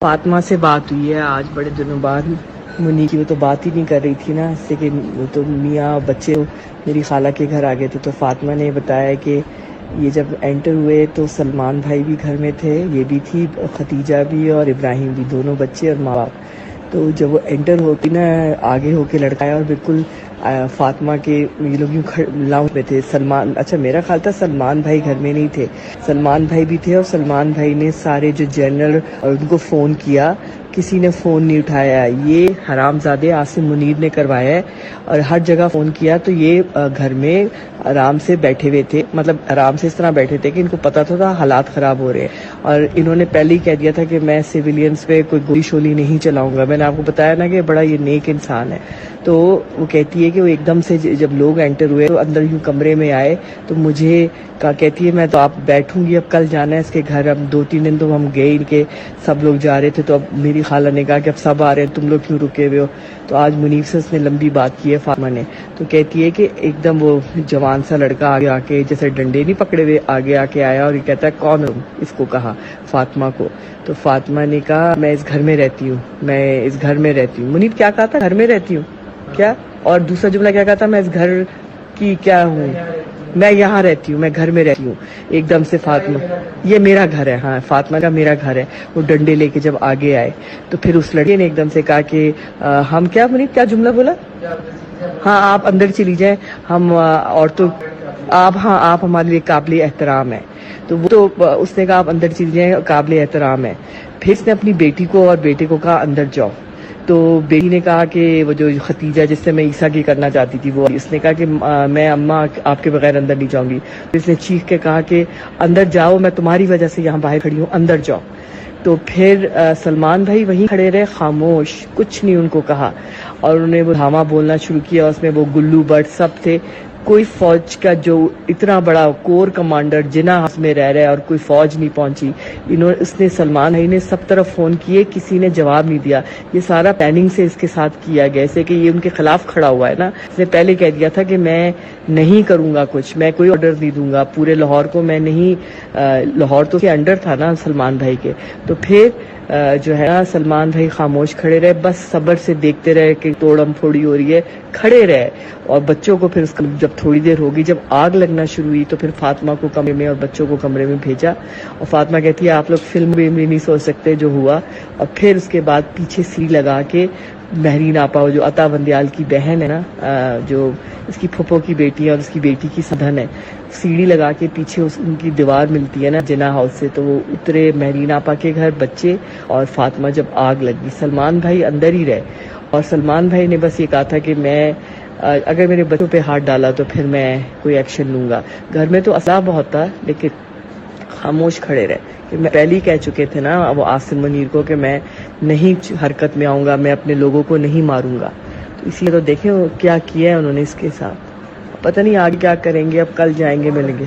فاطمہ سے بات ہوئی ہے آج بڑے دنوں بعد. منی کی وہ تو بات ہی نہیں کر رہی تھی نا، اس سے کہ وہ تو میاں بچے میری خالہ کے گھر آ گئے تھے. تو فاطمہ نے بتایا کہ یہ جب انٹر ہوئے تو سلمان بھائی بھی گھر میں تھے، یہ بھی تھی، ختیجہ بھی اور ابراہیم بھی، دونوں بچے اور ماں باپ. تو جب وہ انٹر ہوتی نا، آگے ہو کے لڑکا آیا اور بالکل فاطمہ کے یہ لوگ یوں لاؤنج میں تھے. سلمان، اچھا میرا خیال تھا سلمان بھائی گھر میں نہیں تھے، سلمان بھائی بھی تھے. اور سلمان بھائی نے سارے جو جنرل ان کو فون کیا، کسی نے فون نہیں اٹھایا. یہ حرام زادے عاصم منیر نے کروایا ہے اور ہر جگہ فون کیا. تو یہ گھر میں آرام سے بیٹھے ہوئے تھے، مطلب آرام سے اس طرح بیٹھے تھے کہ ان کو پتا تھا حالات خراب ہو رہے ہیں. اور انہوں نے پہلے ہی کہہ دیا تھا کہ میں سیویلینز پہ کوئی گولی شولی نہیں چلاؤں گا. میں نے آپ کو بتایا نا کہ بڑا یہ نیک انسان ہے. تو وہ کہتی ہے کہ وہ ایک دم سے جب لوگ انٹر ہوئے تو اندر یوں کمرے میں آئے تو مجھے کہتی ہے میں تو آپ بیٹھوں گی، اب کل جانا ہے اس کے گھر. اب 2-3 دن تو ہم گئے ان کے، سب لوگ جا رہے تھے. تو اب میری خالہ نے کہا کہ اب سب آ رہے ہیں، تم لوگ کیوں رکے ہوئے ہو؟ تو آج منیف سے اس نے لمبی بات کی ہے فاطمہ نے. تو کہتی ہے کہ ایک دم وہ جوان سا لڑکا آگے آ کے جیسے ڈنڈے نہیں پکڑے ہوئے آگے آ کے آیا اور یہ کہتا ہے کون ہو؟ اس کو کہا، فاطمہ کو. تو فاطمہ نے کہا میں اس گھر میں رہتی ہوں، میں اس گھر میں رہتی ہوں. منیف کیا کہا تھا؟ گھر میں رہتی ہوں کیا؟ اور دوسرا جملہ کیا کہا تھا؟ میں اس گھر کی کیا ہوں، میں یہاں رہتی ہوں، میں گھر میں رہتی ہوں. ایک دم سے فاطمہ، یہ میرا گھر ہے. ہاں، فاطمہ کا میرا گھر ہے. وہ ڈنڈے لے کے جب آگے آئے تو پھر اس لڑکے نے ایک دم سے کہا کہ ہم کیا، منیف کیا جملہ بولا؟ ہاں آپ اندر چلی جائیں، ہم عورتوں، آپ ہمارے لیے قابل احترام ہیں. تو وہ تو اس نے کہا آپ اندر چلی جائیں، قابل احترام ہے. پھر اس نے اپنی بیٹی کو اور بیٹے کو کہا اندر جاؤ. تو بیٹی نے کہا کہ وہ جو ختیجہ جس سے میں عیسیٰ کی کرنا چاہتی تھی، وہ اس نے کہا کہ میں اماں آپ کے بغیر اندر نہیں جاؤں گی. اس نے چیخ کے کہا کہ اندر جاؤ، میں تمہاری وجہ سے یہاں باہر کھڑی ہوں، اندر جاؤ. تو پھر سلمان بھائی وہیں کھڑے رہے خاموش، کچھ نہیں ان کو کہا. اور انہوں نے وہ دھاما بولنا شروع کیا، اس میں وہ گلو بٹ سب تھے. کوئی فوج کا جو اتنا بڑا کور کمانڈر جناح ہاؤس میں رہ رہا ہے اور کوئی فوج نہیں پہنچی. اس نے سلمان بھائی نے سب طرف فون کیے، کسی نے جواب نہیں دیا. یہ سارا پلاننگ سے اس کے ساتھ کیا گیا، ایسے کہ یہ ان کے خلاف کھڑا ہوا ہے نا. اس نے پہلے کہہ دیا تھا کہ میں نہیں کروں گا کچھ، میں کوئی آرڈر نہیں دوں گا پورے لاہور کو. میں نہیں، لاہور تو کے انڈر تھا نا سلمان بھائی کے. تو پھر جو ہے نا سلمان بھائی خاموش کھڑے رہے، بس صبر سے دیکھتے رہے کہ توڑم پھوڑی ہو رہی ہے، کھڑے رہے. اور بچوں کو پھر اس کا جب تھوڑی دیر ہوگی، جب آگ لگنا شروع ہوئی تو پھر فاطمہ کو کمرے میں اور بچوں کو کمرے میں بھیجا. اور فاطمہ کہتی ہے آپ لوگ فلم بھی نہیں سوچ سکتے جو ہوا. اور پھر اس کے بعد پیچھے سیڑھی لگا کے مہرین آپا، جو عطا بندیال کی بہن ہے نا، جو اس کی پھپھو کی بیٹی ہے اور اس کی بیٹی کی سدھن ہے، سیڑھی لگا کے پیچھے ان کی دیوار ملتی ہے نا جناح ہاؤس سے، تو وہ اترے مہرین آپا کے گھر، بچے اور فاطمہ. جب آگ لگی سلمان بھائی اندر ہی رہے. اور سلمان بھائی نے بس یہ کہا تھا کہ میں اگر میرے بچوں پہ ہاتھ ڈالا تو پھر میں کوئی ایکشن لوں گا. گھر میں تو اسلحہ بہت تھا لیکن خاموش کھڑے رہے. کہ میں پہلے ہی کہہ چکے تھے نا وہ عاصم منیر کو کہ میں نہیں حرکت میں آؤں گا، میں اپنے لوگوں کو نہیں ماروں گا. تو اسی لیے تو دیکھیں کیا کیا ہے انہوں نے اس کے ساتھ. پتہ نہیں آگے کیا کریں گے، اب کل جائیں گے ملیں گے.